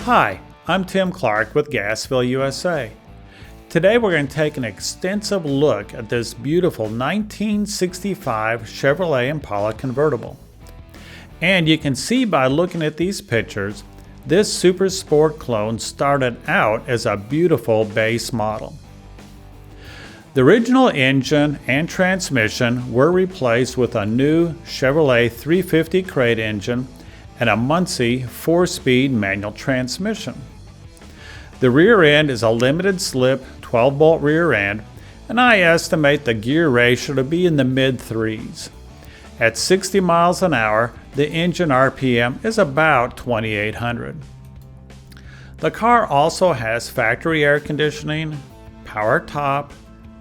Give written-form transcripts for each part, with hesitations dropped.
Hi, I'm Tim Clark with Gasville, USA. Today we're going to take an extensive look at this beautiful 1965 Chevrolet Impala Convertible. And you can see by looking at these pictures, this super sport clone started out as a beautiful base model. The original engine and transmission were replaced with a new Chevrolet 350 crate engine and a Muncie 4-speed manual transmission. The rear end is a limited slip 12-bolt rear end, and I estimate the gear ratio to be in the mid-threes. At 60 miles an hour, the engine RPM is about 2,800. The car also has factory air conditioning, power top,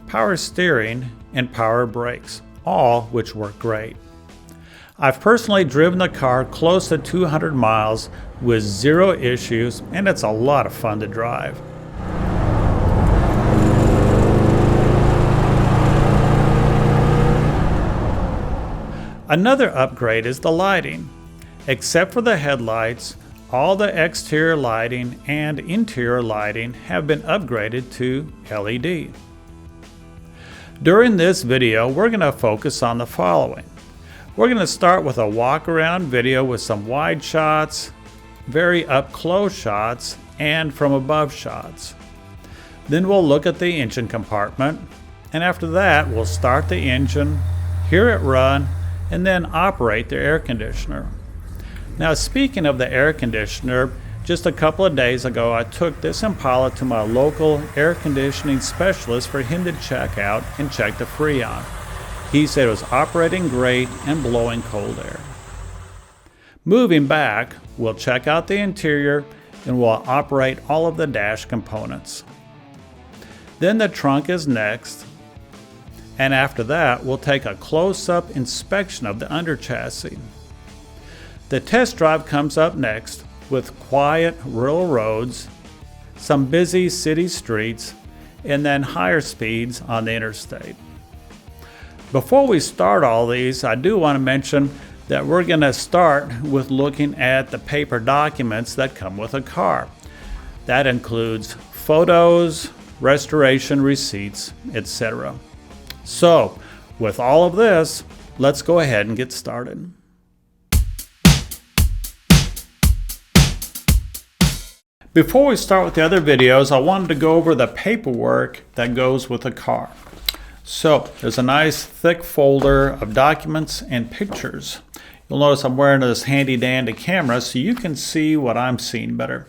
power steering, and power brakes, all which work great. I've personally driven the car close to 200 miles with zero issues, and it's a lot of fun to drive. Another upgrade is the lighting. Except for the headlights, all the exterior lighting and interior lighting have been upgraded to LED. During this video, we're going to focus on the following. We're going to start with a walk around video with some wide shots, very up close shots, and from above shots. Then we'll look at the engine compartment, and after that we'll start the engine, hear it run, and then operate the air conditioner. Now, speaking of the air conditioner, just a couple of days ago I took this Impala to my local air conditioning specialist for him to check out and check the Freon. He said it was operating great and blowing cold air. Moving back, we'll check out the interior and we'll operate all of the dash components. Then the trunk is next, and after that we'll take a close-up inspection of the under chassis. The test drive comes up next with quiet rural roads, some busy city streets, and then higher speeds on the interstate. Before we start all these, I do want to mention that we're going to start with looking at the paper documents that come with a car. That includes photos, restoration receipts, etc. So, with all of this, let's go ahead and get started. Before we start with the other videos, I wanted to go over the paperwork that goes with a car. So there's a nice thick folder of documents and pictures. You'll notice I'm wearing this handy dandy camera so you can see what I'm seeing better.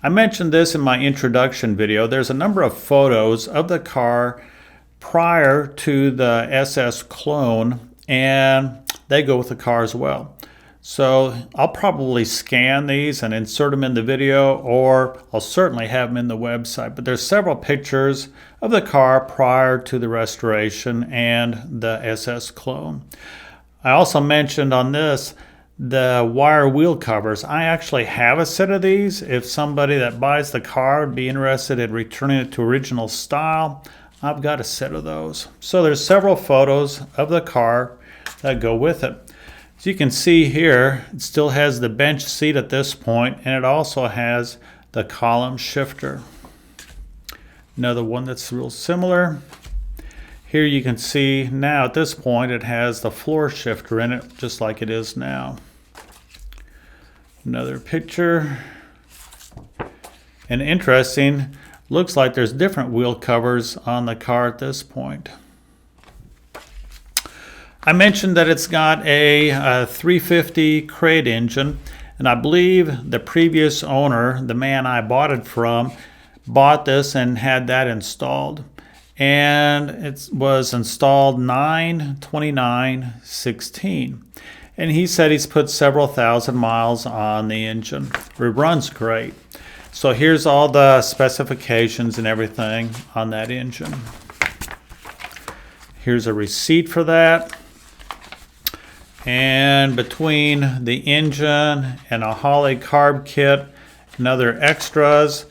I mentioned this in my introduction video. There's a number of photos of the car prior to the SS clone, and they go with the car as well. So I'll probably scan these and insert them in the video, or I'll certainly have them in the website. But there's several pictures of the car prior to the restoration and the SS clone. I also mentioned on this the wire wheel covers. I actually have a set of these. If somebody that buys the car would be interested in returning it to original style, I've got a set of those. So there's several photos of the car that go with it. As you can see here, it still has the bench seat at this point, and it also has the column shifter. Another one that's real similar. Here you can see now at this point it has the floor shifter in it, just like it is now. Another picture. And interesting, looks like there's different wheel covers on the car at this point. I mentioned that it's got a 350 crate engine, and I believe the previous owner, the man I bought it from, bought this and had that installed. And it was installed 9/29/16. And he said he's put several thousand miles on the engine. It runs great. So here's all the specifications and everything on that engine. Here's a receipt for that. And between the engine and a Holley carb kit and other extras,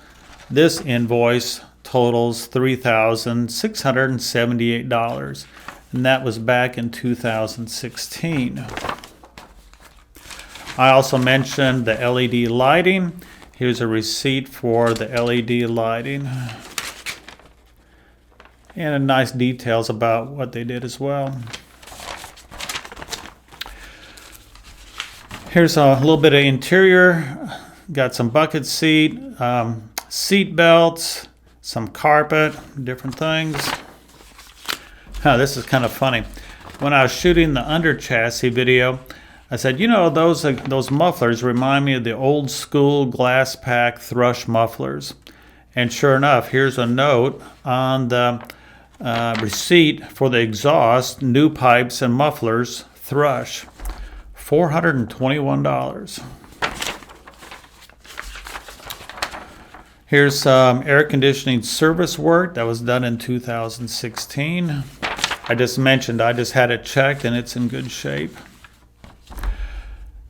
this invoice totals $3,678, and that was back in 2016. I also mentioned the LED lighting, Here's a receipt for the LED lighting. And nice details about what they did as well. Here's a little bit of interior. Got some bucket seat, seat belts, some carpet, different things. This is kind of funny. When I was shooting the under chassis video, I said, you know, those mufflers remind me of the old school glass pack thrush mufflers. And sure enough, here's a note on the receipt for the exhaust, new pipes and mufflers, thrush, $421. Here's some air conditioning service work that was done in 2016. I just mentioned I just had it checked and it's in good shape.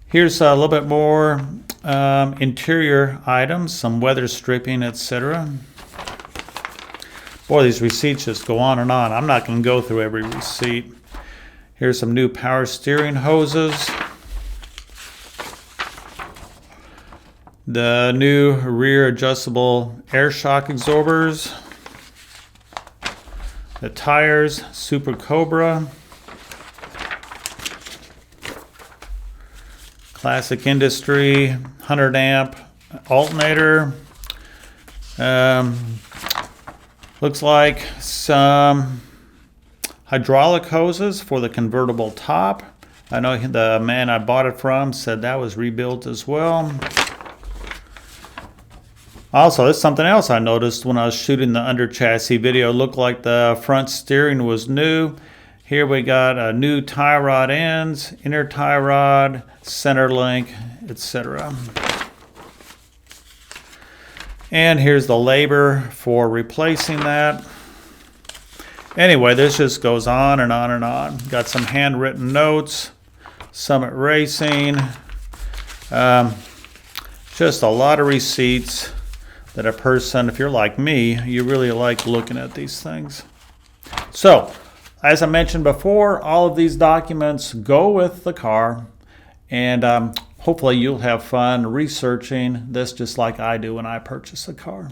Here's a little bit more interior items, some weather stripping, etc. Boy, these receipts just go on and on. I'm not going to go through every receipt. Here's some new power steering hoses. The new rear adjustable air shock absorbers. The tires, Super Cobra. Classic Industry 100 amp alternator. Looks like some hydraulic hoses for the convertible top. I know the man I bought it from said that was rebuilt as well. Also, there's something else I noticed when I was shooting the under chassis video. It looked like the front steering was new. Here we got a new tie rod ends, inner tie rod, center link, etc. And here's the labor for replacing that. Anyway, this just goes on and on and on. Got some handwritten notes, Summit Racing, just a lot of receipts that a person, if you're like me, you really like looking at these things. So, as I mentioned before, all of these documents go with the car, and hopefully you'll have fun researching this just like I do when I purchase a car.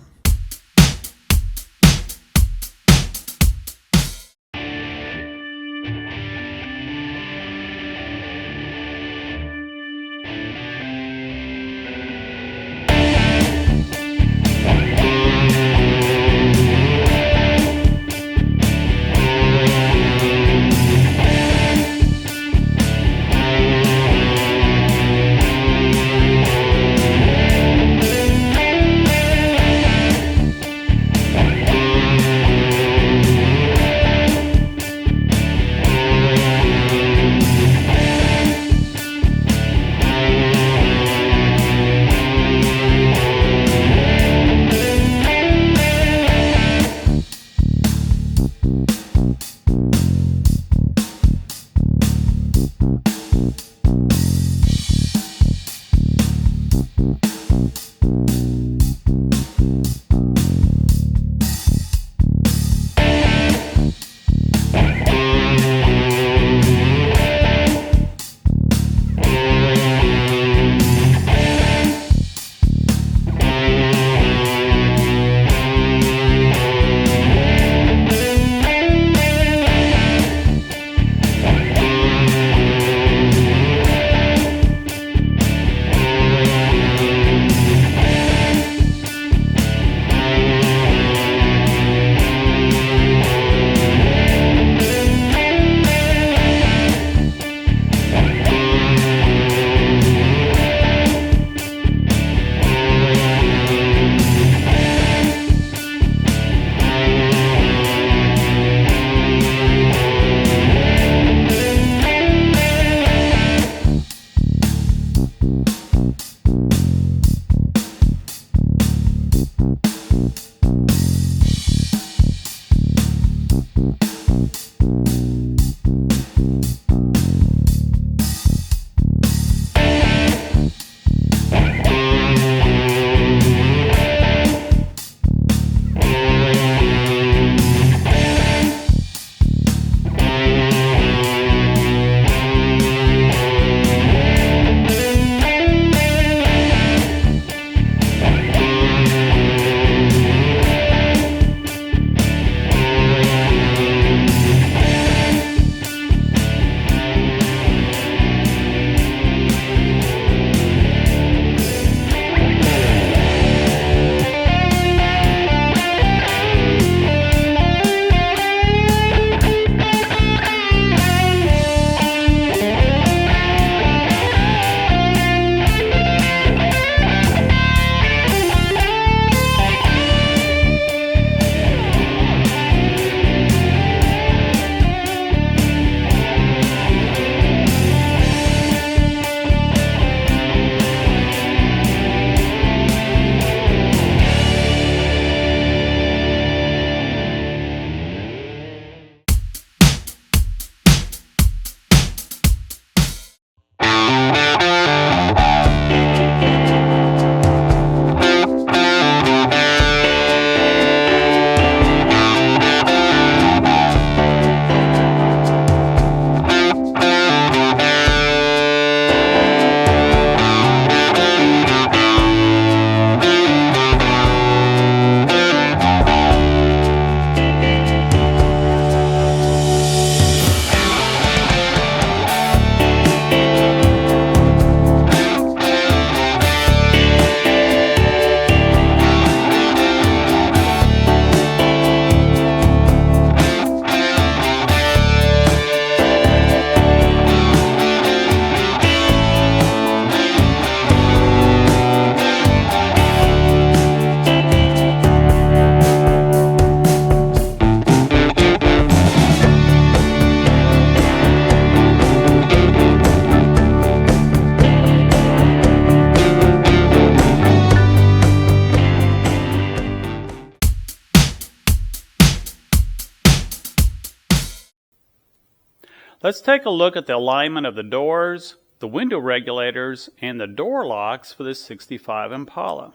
Let's take a look at the alignment of the doors, the window regulators, and the door locks for this 65 Impala.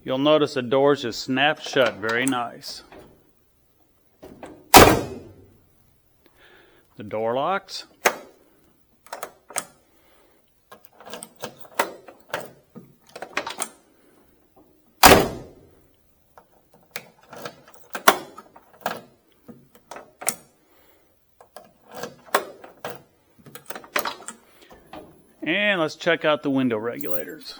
You'll notice the doors just snap shut very nice. The door locks. And let's check out the window regulators.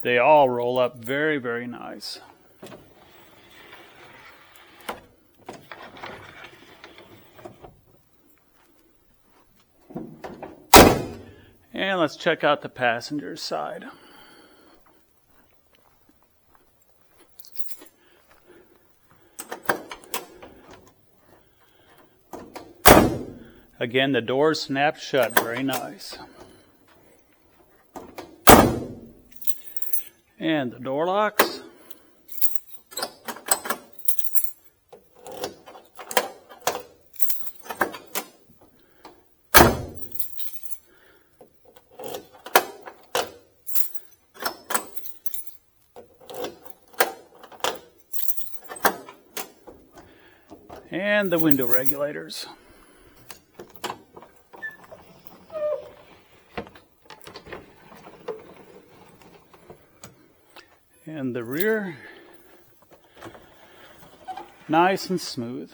They all roll up very, very nice. And let's check out the passenger side. Again, the doors snap shut very nice. And the door locks. And the window regulators. And the rear, nice and smooth.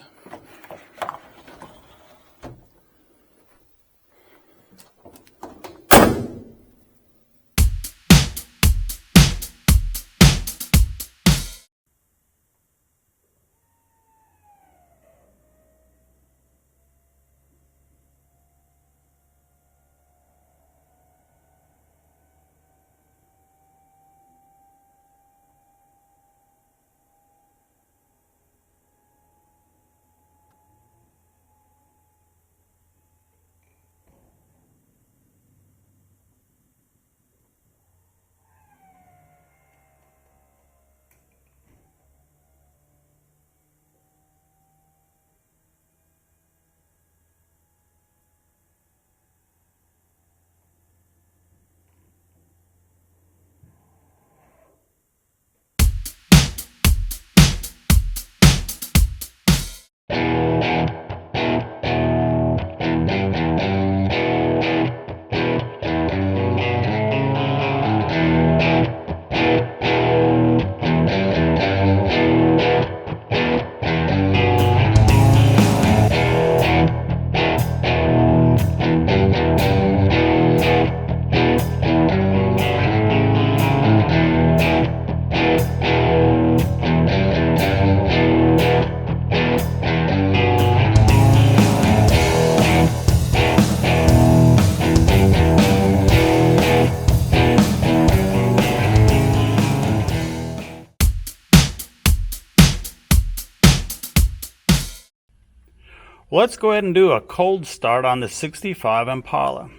Let's go ahead and do a cold start on the 65 Impala.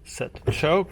Set the choke.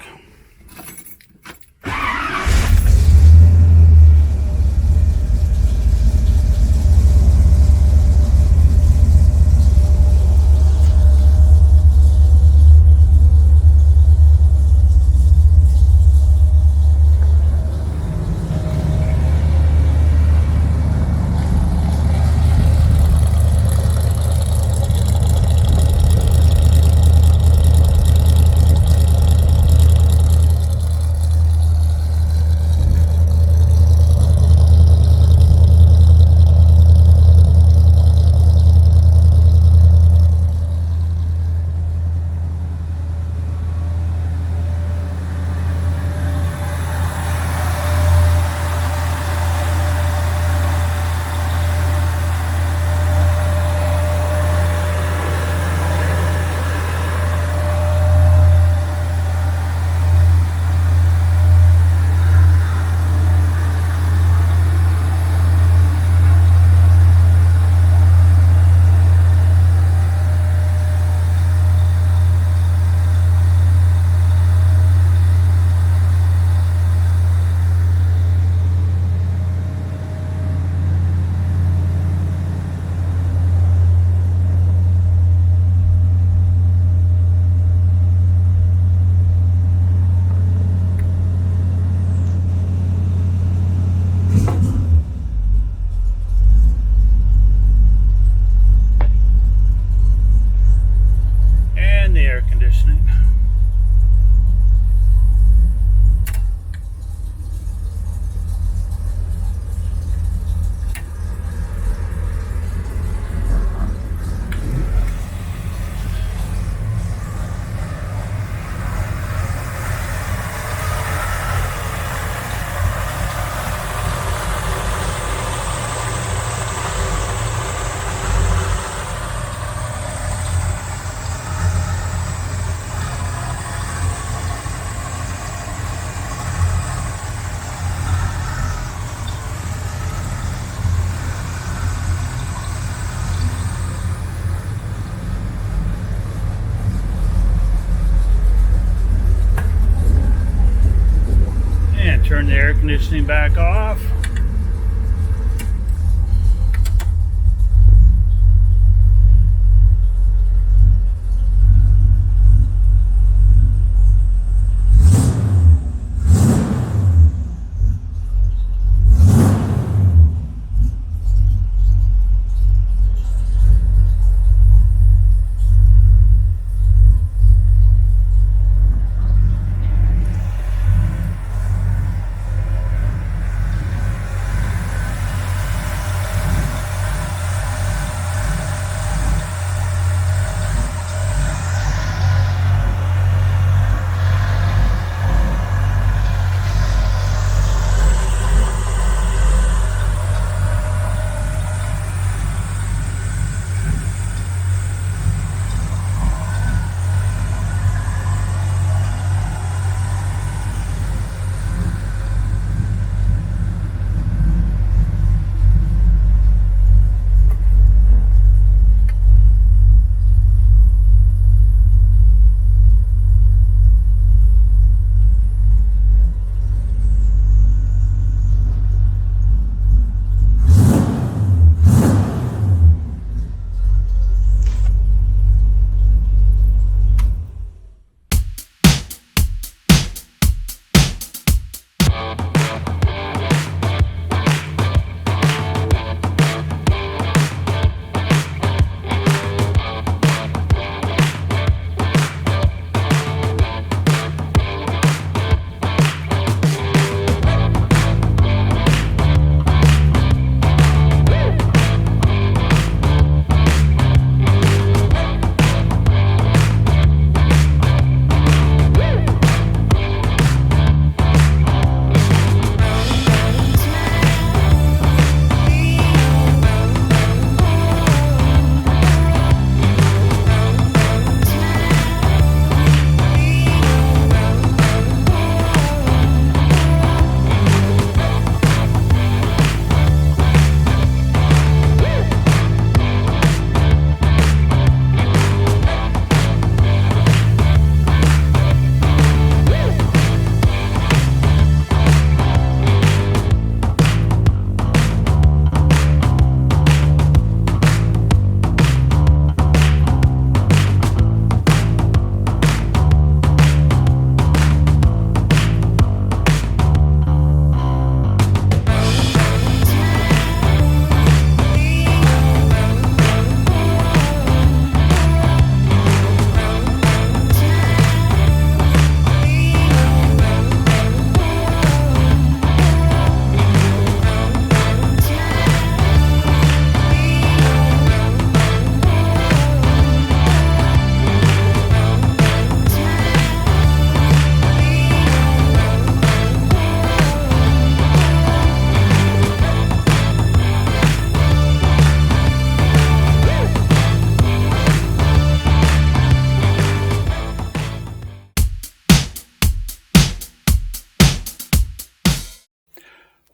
conditioning back off.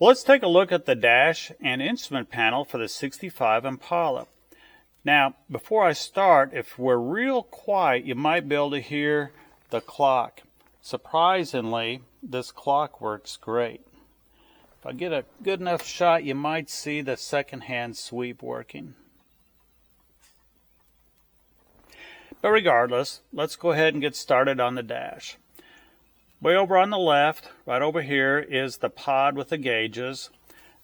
Well, let's take a look at the dash and instrument panel for the 65 Impala. Now, before I start, if we're real quiet, you might be able to hear the clock. Surprisingly, this clock works great. If I get a good enough shot, you might see the second-hand sweep working. But regardless, let's go ahead and get started on the dash. Way over on the left, right over here, is the pod with the gauges.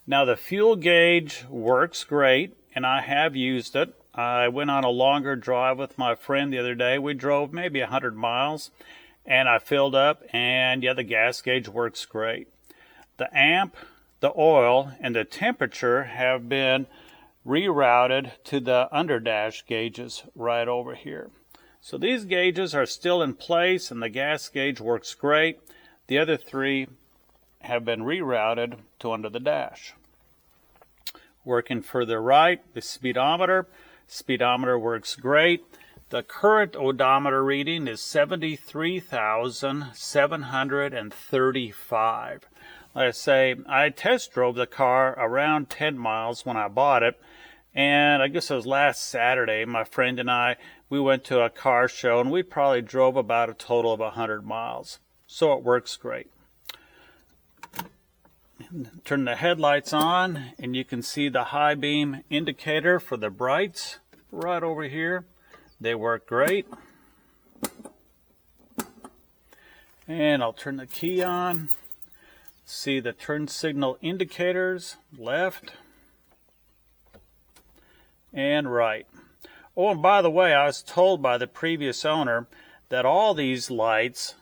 Now the fuel gauge works great, and I have used it. I went on a longer drive with my friend the other day. We drove maybe 100 miles, and I filled up, and yeah, the gas gauge works great. The amp, the oil, and the temperature have been rerouted to the underdash gauges right over here. So these gauges are still in place, and the gas gauge works great. The other three have been rerouted to under the dash. Working further right, the speedometer. Speedometer works great. The current odometer reading is 73,735. Like I say, I test drove the car around 10 miles when I bought it. And I guess it was last Saturday, my friend and I, we went to a car show, and we probably drove about a total of 100 miles. So it works great. turn the headlights on, and you can see the high beam indicator for the brights right over here. They work great. And I'll turn the key on. See the turn signal indicators, left and right. Oh, and by the way, I was told by the previous owner that all these lights,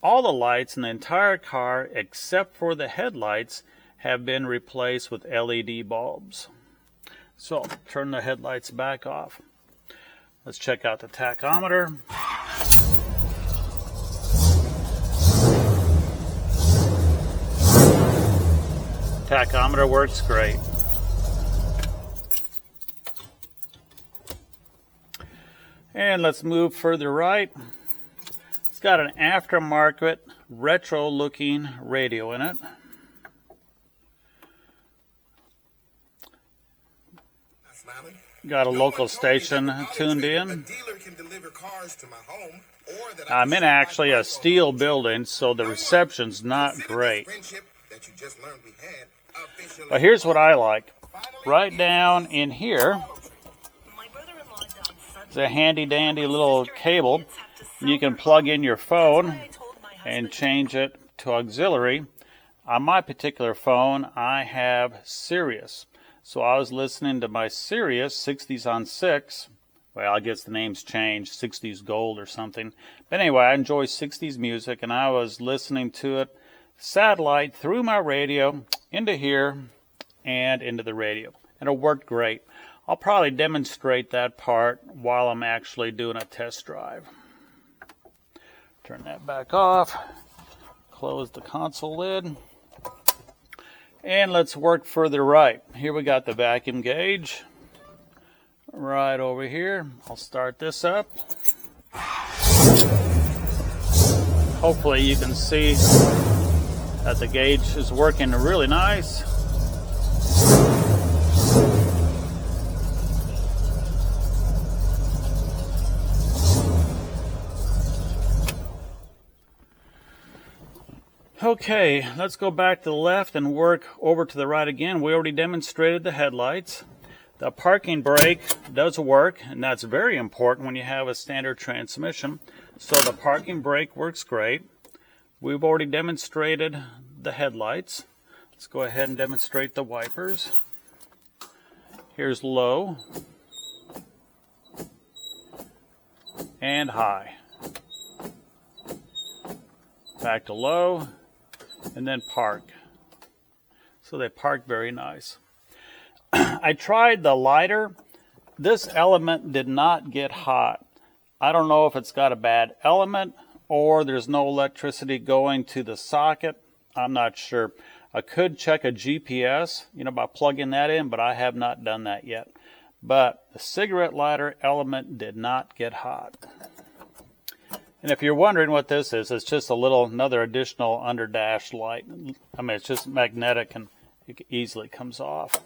all the lights in the entire car except for the headlights, have been replaced with LED bulbs. So I'll turn the headlights back off. Let's check out the tachometer. Tachometer works great. And let's move further right. It's got an aftermarket retro looking radio in it. Got a local station tuned in. I'm in actually a steel building, so the reception's not great. But here's what I like. Right down in here is a handy dandy little cable. You can plug in your phone and change it to auxiliary. On my particular phone, I have Sirius. So I was listening to my Sirius 60s on 6. Well, I guess the name's changed, 60s Gold or something. But anyway, I enjoy 60s music, and I was listening to it satellite through my radio into here and into the radio. And it worked great. I'll probably demonstrate that part while I'm actually doing a test drive. Turn that back off. Close the console lid. And let's work further right. Here we got the vacuum gauge. Right over here. I'll start this up. Hopefully you can see that the gauge is working really nice. Okay, let's go back to the left and work over to the right again. We already demonstrated the headlights. The parking brake does work, and that's very important when you have a standard transmission. So the parking brake works great. We've already demonstrated the headlights. Let's go ahead and demonstrate the wipers. Here's low and high. Back to low. And then park. So they park very nice. I tried the lighter. This element did not get hot. I don't know if it's got a bad element or there's no electricity going to the socket. I'm not sure. I could check a GPS, by plugging that in, but I have not done that yet. But the cigarette lighter element did not get hot. And if you're wondering what this is, it's just another additional under dash light. I mean, it's just magnetic and it easily comes off.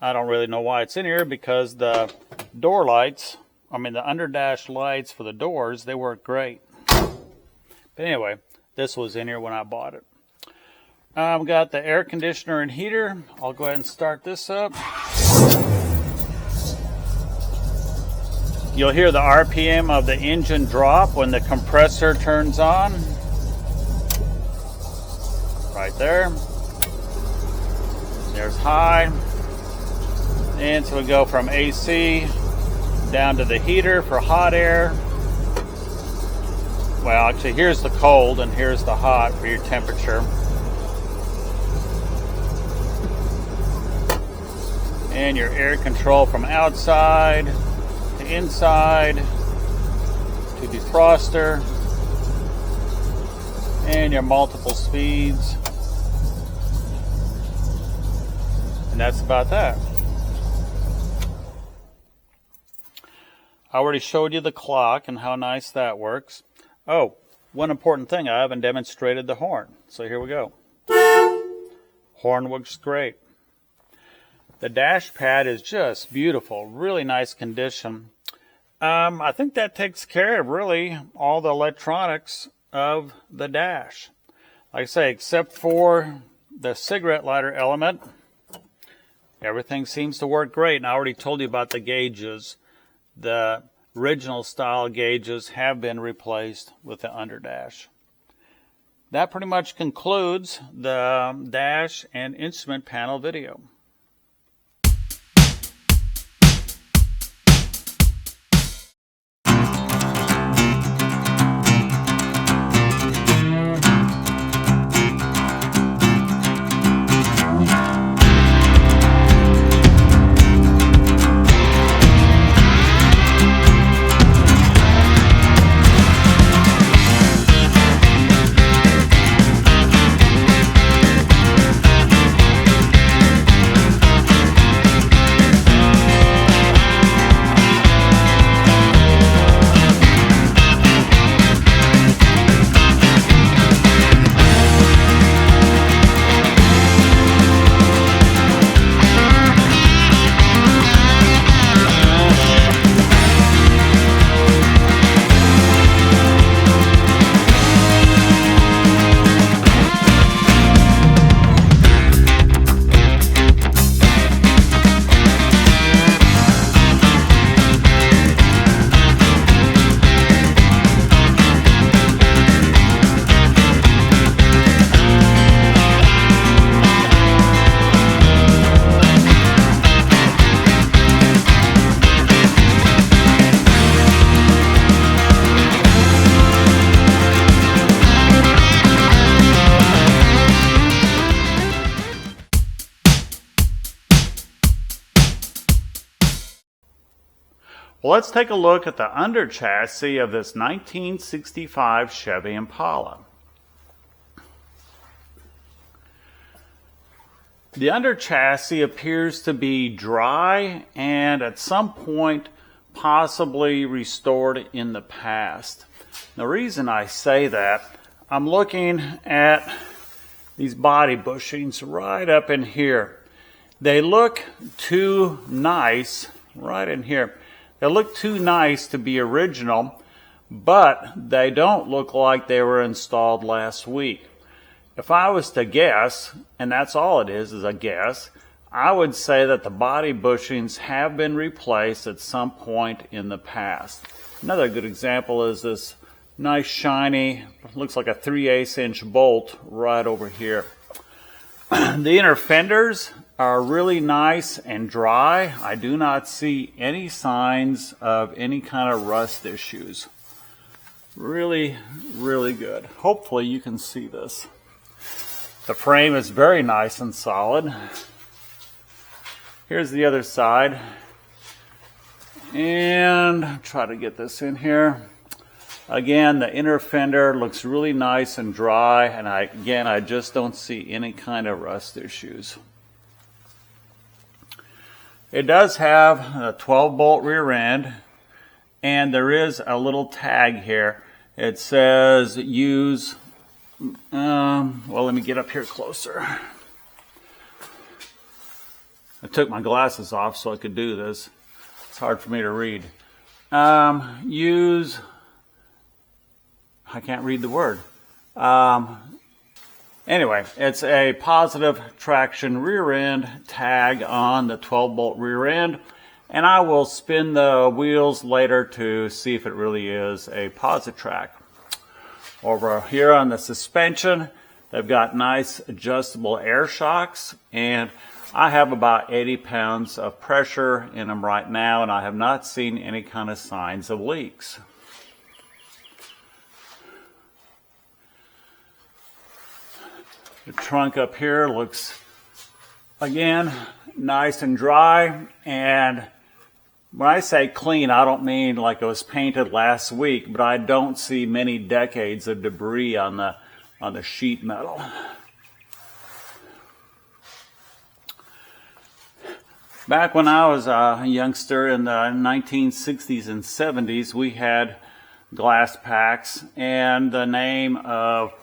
I don't really know why it's in here because the door lights, the under dash lights for the doors, they work great. But anyway, this was in here when I bought it. I've got the air conditioner and heater. I'll go ahead and start this up. You'll hear the RPM of the engine drop when the compressor turns on. Right there. There's high. And so we go from AC down to the heater for hot air. Well, actually, here's the cold and here's the hot for your temperature. And your air control from outside to inside to defroster, and your multiple speeds, and that's about that. I already showed you the clock and how nice that works. Oh, one important thing, I haven't demonstrated the horn, so here we go. Horn works great. The dash pad is just beautiful, really nice condition. I think that takes care of really all the electronics of the dash. Like I say, except for the cigarette lighter element, everything seems to work great. And I already told you about the gauges. The original style gauges have been replaced with the underdash. That pretty much concludes the dash and instrument panel video. Well, let's take a look at the under chassis of this 1965 Chevy Impala. The under chassis appears to be dry and at some point possibly restored in the past. The reason I say that, I'm looking at these body bushings right up in here. They look too nice right in here. They look too nice to be original, but they don't look like they were installed last week. If I was to guess, and that's all it is a guess, I would say that the body bushings have been replaced at some point in the past. Another good example is this nice shiny, looks like a 3/8 inch bolt right over here. The inner fenders are really nice and dry. I do not see any signs of any kind of rust issues. Really, really good. Hopefully you can see this. The frame is very nice and solid. Here's the other side. And try to get this in here. Again, the inner fender looks really nice and dry, and I just don't see any kind of rust issues. It does have a 12-bolt rear end, and there is a little tag here. It says use, well, let me get up here closer. I took my glasses off so I could do this. It's hard for me to read. I can't read the word. Anyway, it's a positive traction rear end tag on the 12-bolt rear end, and I will spin the wheels later to see if it really is a Positrack. Over here on the suspension, they've got nice adjustable air shocks, and I have about 80 pounds of pressure in them right now, and I have not seen any kind of signs of leaks. The trunk up here looks, again, nice and dry, and when I say clean, I don't mean like it was painted last week, but I don't see many decades of debris on the sheet metal. Back when I was a youngster in the 1960s and 70s, we had glass packs, and the name of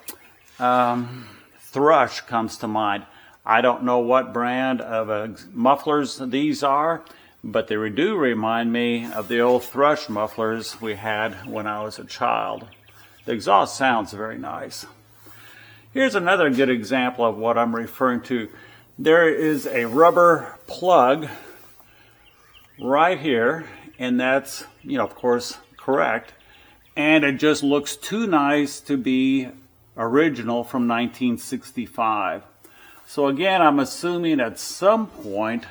Thrush comes to mind. I don't know what brand of mufflers these are, but they do remind me of the old Thrush mufflers we had when I was a child. The exhaust sounds very nice. Here's another good example of what I'm referring to. There is a rubber plug right here, and that's, of course, correct. And it just looks too nice to be original from 1965. So again, I'm assuming at some point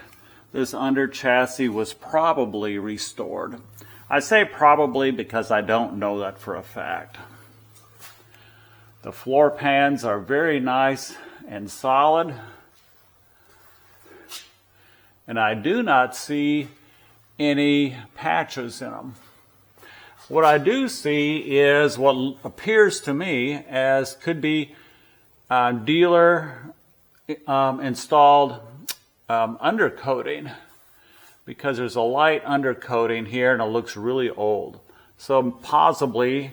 this under chassis was probably restored. I say probably because I don't know that for a fact. The floor pans are very nice and solid. And I do not see any patches in them. What I do see is what appears to me as could be dealer installed undercoating, because there's a light undercoating here and it looks really old. So possibly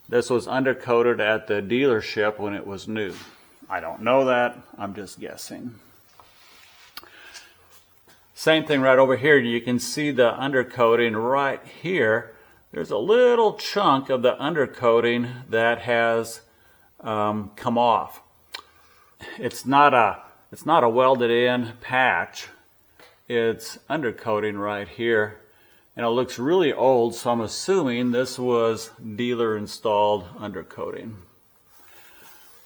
this was undercoated at the dealership when it was new. I don't know that. I'm just guessing. Same thing right over here. You can see the undercoating right here. There's a little chunk of the undercoating that has come off. It's not a welded in patch. It's undercoating right here. And it looks really old, so I'm assuming this was dealer installed undercoating.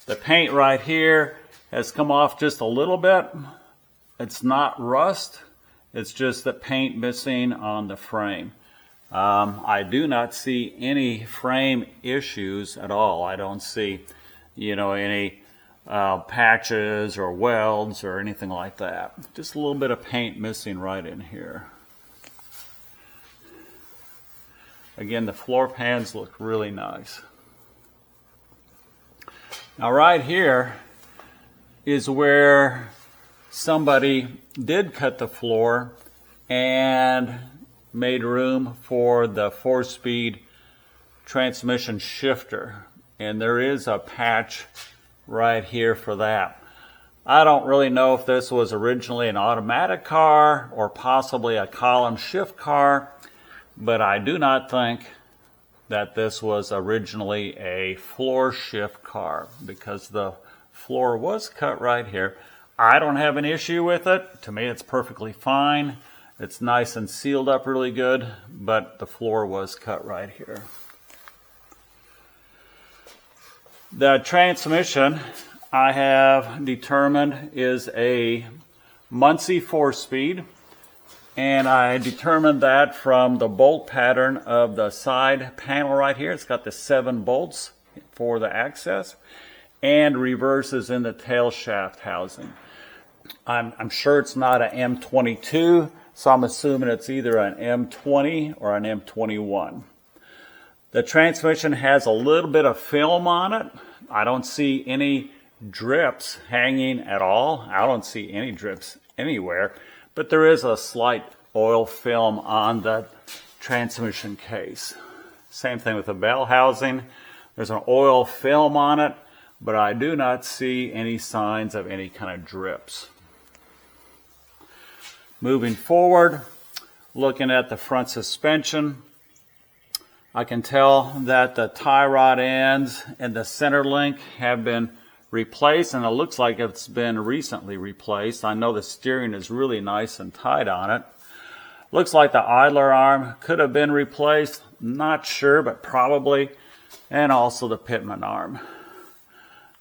The paint right here has come off just a little bit. It's not rust, it's just the paint missing on the frame. I do not see any frame issues at all. I don't see, any patches or welds or anything like that. Just a little bit of paint missing right in here. Again, the floor pans look really nice. Now right here is where somebody did cut the floor and made room for the 4-speed transmission shifter. And there is a patch right here for that. I don't really know if this was originally an automatic car or possibly a column shift car, but I do not think that this was originally a floor shift car, because the floor was cut right here. I don't have an issue with it. To me, it's perfectly fine. It's nice and sealed up really good, but the floor was cut right here. The transmission I have determined is a Muncie 4-speed, and I determined that from the bolt pattern of the side panel right here. It's got the 7 bolts for the access, and reverses in the tail shaft housing. I'm sure it's not an M22, so I'm assuming it's either an M20 or an M21. The transmission has a little bit of film on it. I don't see any drips hanging at all. I don't see any drips anywhere, but there is a slight oil film on the transmission case. Same thing with the bell housing. There's an oil film on it, but I do not see any signs of any kind of drips. Moving forward, looking at the front suspension, I can tell that the tie rod ends and the center link have been replaced, and it looks like it's been recently replaced. I know the steering is really nice and tight on it. Looks like the idler arm could have been replaced. Not sure, but probably. And also the pitman arm.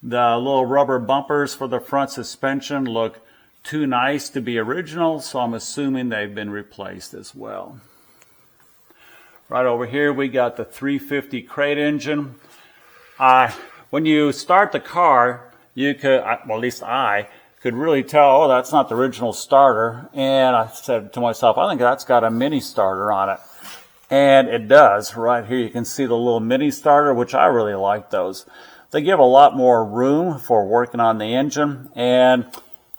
The little rubber bumpers for the front suspension look too nice to be original, so I'm assuming they've been replaced as well. Right over here we got the 350 crate engine. When you start the car, you could, well, at least I could really tell, oh, that's not the original starter. And I said to myself, I think that's got a mini starter on it. And it does. Right here you can see the little mini starter, which I really like those. They give a lot more room for working on the engine, and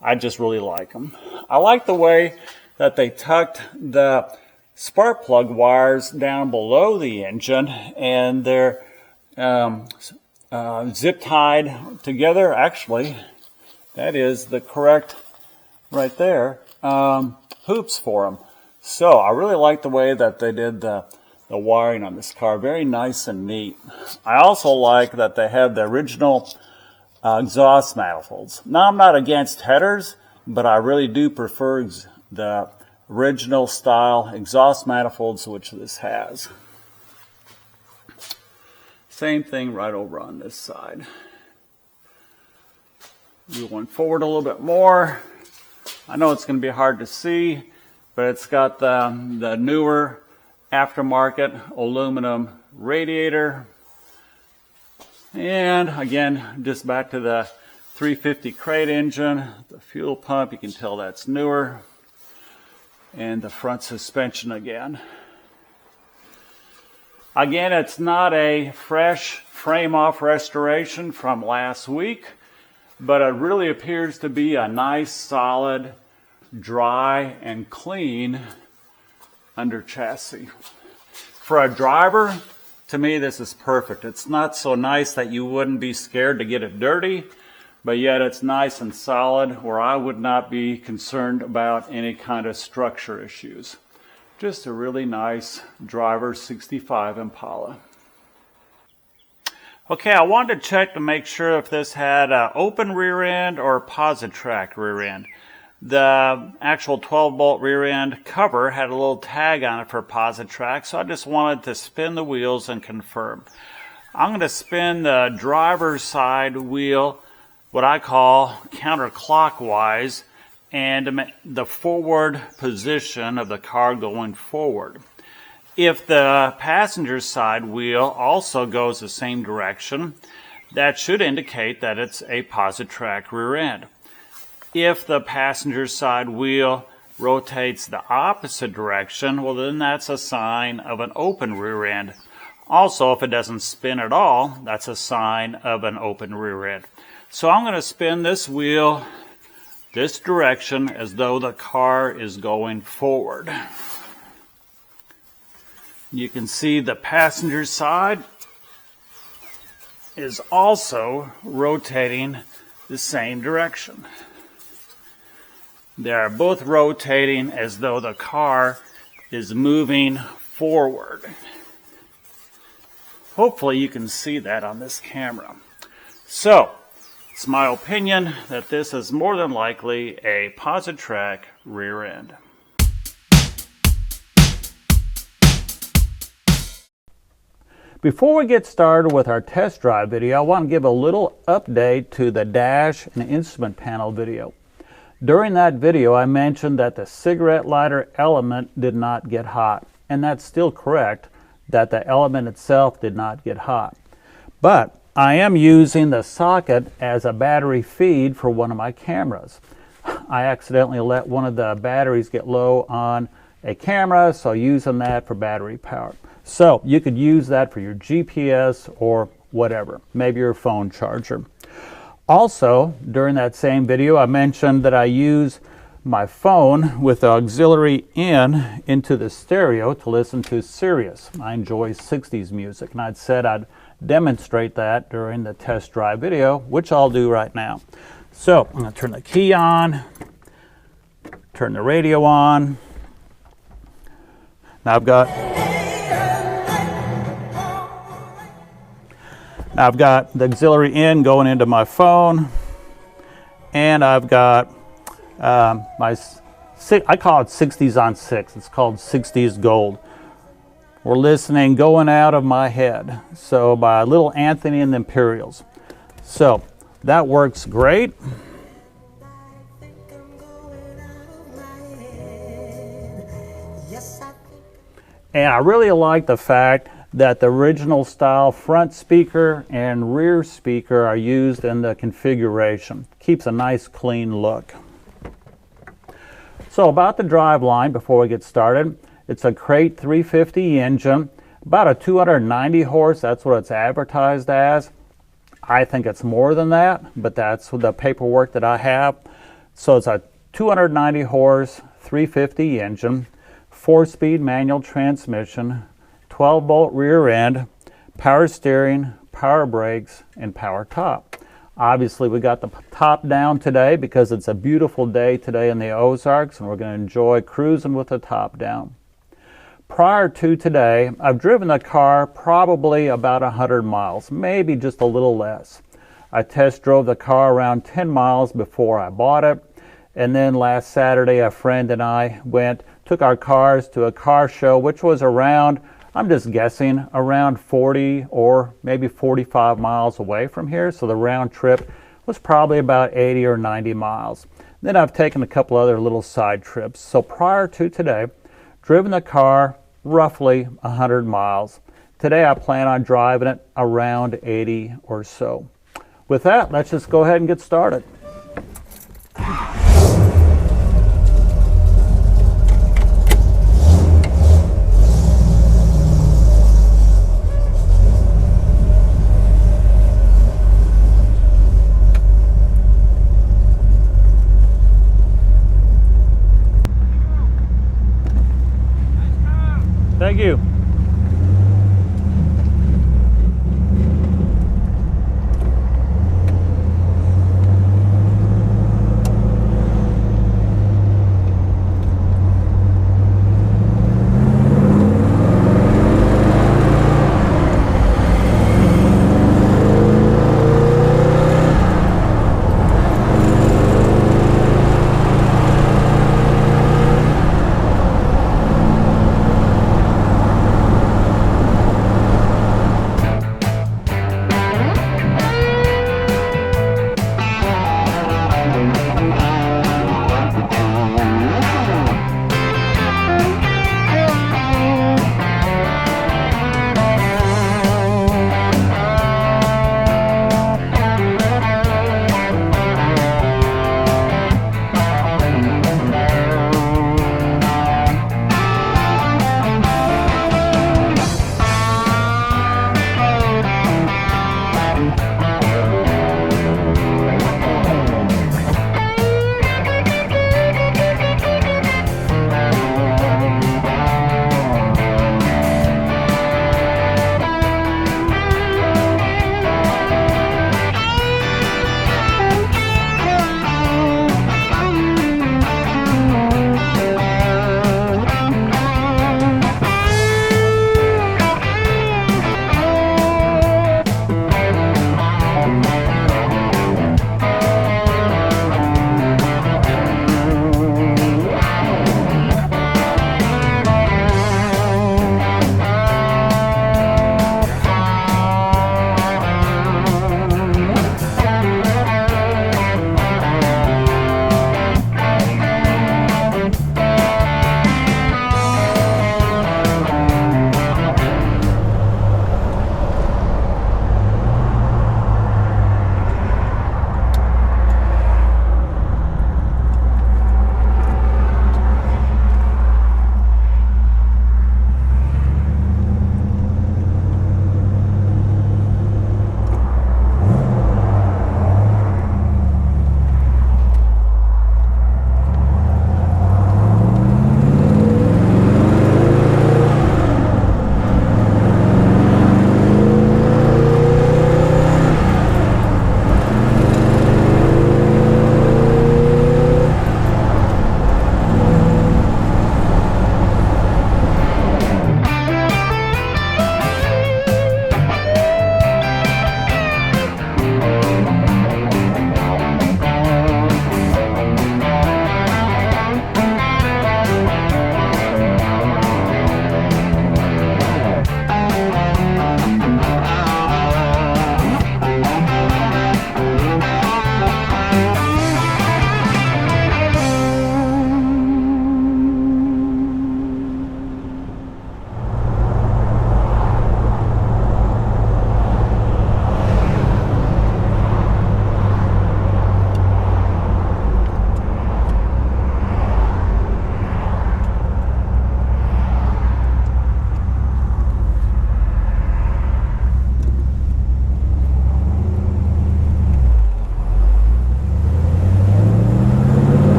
I just really like them. I like the way that they tucked the spark plug wires down below the engine, and they're zip tied together. Actually, that is the correct, right there, hoops for them. So I really like the way that they did the wiring on this car. Very nice and neat. I also like that they have the original exhaust manifolds. Now, I'm not against headers, but I really do prefer the original style exhaust manifolds, which this has. Same thing right over on this side. Going forward a little bit more. I know it's going to be hard to see, but it's got the newer aftermarket aluminum radiator. And again, just back to the 350 crate engine, the fuel pump, you can tell that's newer. And the front suspension again. Again, it's not a fresh frame-off restoration from last week, but it really appears to be a nice, solid, dry, and clean under chassis. For a driver, to me, this is perfect. It's not so nice that you wouldn't be scared to get it dirty, but yet it's nice and solid where I would not be concerned about any kind of structure issues. Just a really nice driver 65 Impala. Okay, I wanted to check to make sure if this had an open rear end or Positrack rear end. The actual 12-bolt rear end cover had a little tag on it for Positrack, so I just wanted to spin the wheels and confirm. I'm going to spin the driver's side wheel, what I call counterclockwise, and the forward position of the car going forward. If the passenger side wheel also goes the same direction, that should indicate that it's a Positrack rear end. If the passenger side wheel rotates the opposite direction, well, then that's a sign of an open rear end. Also, if it doesn't spin at all, that's a sign of an open rear end. So I'm going to spin this wheel this direction as though the car is going forward. You can see the passenger side is also rotating the same direction. They are both rotating as though the car is moving forward. Hopefully you can see that on this camera. So, it's my opinion that this is more than likely a Positrack rear end. Before we get started with our test drive video, I want to give a little update to the dash and instrument panel video. During that video, I mentioned that the cigarette lighter element did not get hot, and that's still correct, that the element itself did not get hot. But I am using the socket as a battery feed for one of my cameras. I accidentally let one of the batteries get low on a camera, so using that for battery power. So you could use that for your GPS or whatever, maybe your phone charger. Also, during that same video, I mentioned that I use my phone with the auxiliary in into the stereo to listen to Sirius. I enjoy 60s music, and I'd said I'd demonstrate that during the test drive video, which I'll do right now. So I'm going to turn the key on, turn the radio on. Now I've got the auxiliary in going into my phone, and I've got I call it 60s on 6. It's called 60s Gold. We're listening Going Out of My Head, so by Little Anthony and the Imperials. So that works great. And I really like the fact that the original style front speaker and rear speaker are used in the configuration. Keeps a nice clean look. So about the drive line before we get started, it's a Crate 350 engine, about a 290 horse, that's what it's advertised as. I think it's more than that, but that's the paperwork that I have. So it's a 290 horse 350 engine, 4-speed manual transmission, 12-bolt rear end, power steering, power brakes, and power top. Obviously, we got the top down today because it's a beautiful day today in the Ozarks, and we're going to enjoy cruising with the top down. Prior to today, I've driven the car probably about 100 miles, maybe just a little less. I test drove the car around 10 miles before I bought it. And then last Saturday, a friend and I took our cars to a car show, which was around, I'm just guessing, around 40 or maybe 45 miles away from here. So the round trip was probably about 80 or 90 miles. Then I've taken a couple other little side trips. So prior to today, driven the car roughly 100 miles. Today I plan on driving it around 80 or so. With that, let's just go ahead and get started. Thank you.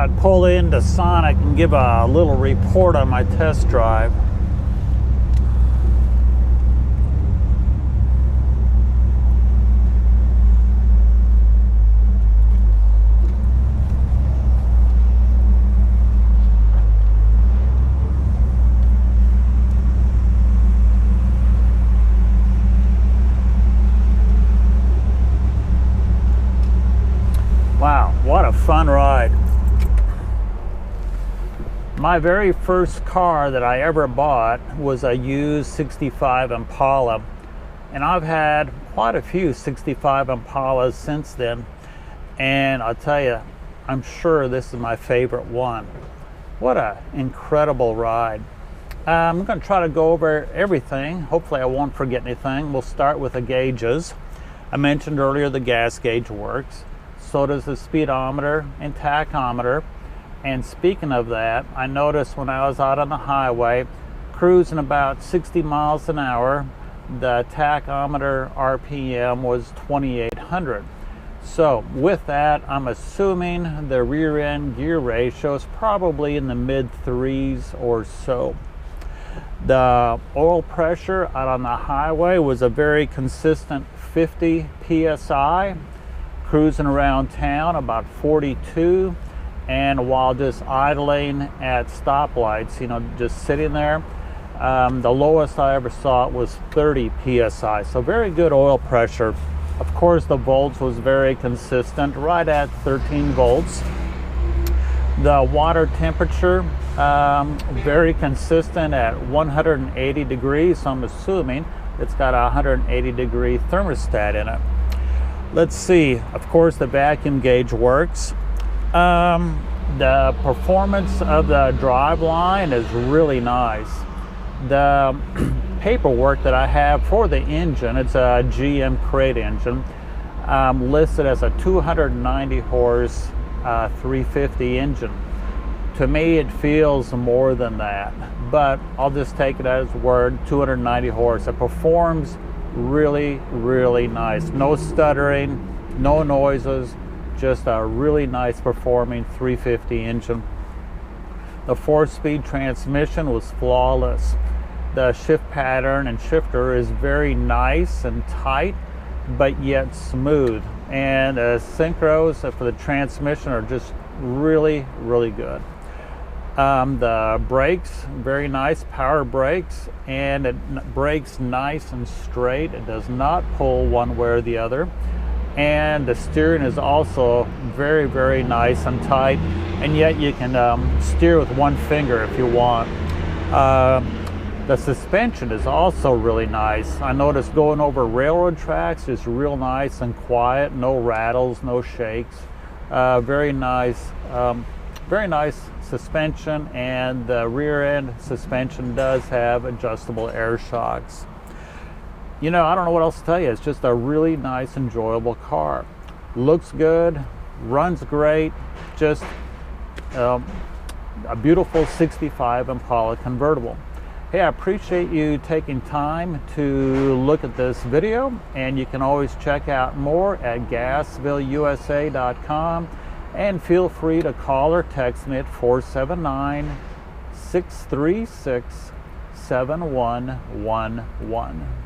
I'd pull into Sonic and give a little report on my test drive. Wow, what a fun ride. My very first car that I ever bought was a used 65 Impala, and I've had quite a few 65 Impalas since then, and I'll tell you, I'm sure this is my favorite one. What an incredible ride. I'm going to try to go over everything. Hopefully I won't forget anything. We'll start with the gauges. I mentioned earlier the gas gauge works. So does the speedometer and tachometer. And speaking of that, I noticed when I was out on the highway, cruising about 60 miles an hour, the tachometer RPM was 2,800. So with that, I'm assuming the rear end gear ratio is probably in the mid 3s or so. The oil pressure out on the highway was a very consistent 50 psi. Cruising around town about 42, and while just idling at stoplights, you know, just sitting there, the lowest I ever saw it was 30 psi, so very good oil pressure. Of course, the volts was very consistent, right at 13 volts. The water temperature, very consistent at 180 degrees, so I'm assuming it's got a 180 degree thermostat in it. Let's see, of course the vacuum gauge works. The performance of the driveline is really nice. The paperwork that I have for the engine, it's a GM crate engine, listed as a 290 horse 350 engine. To me it feels more than that, but I'll just take it as word, 290 horse. It performs really, really nice. No stuttering, no noises, just a really nice performing 350 engine. The 4-speed transmission was flawless. The shift pattern and shifter is very nice and tight, but yet smooth. And synchros for the transmission are just really, really good. The brakes, very nice power brakes, and it brakes nice and straight. It does not pull one way or the other. And the steering is also very, very nice and tight, and yet you can steer with one finger if you want. The suspension is also really nice. I noticed going over railroad tracks is real nice and quiet, no rattles, no shakes. Very nice suspension, and the rear end suspension does have adjustable air shocks. You know, I don't know what else to tell you. It's just a really nice, enjoyable car. Looks good, runs great, just a beautiful 65 Impala convertible. Hey, I appreciate you taking time to look at this video, and you can always check out more at gasvilleusa.com. And feel free to call or text me at 479-636-7111.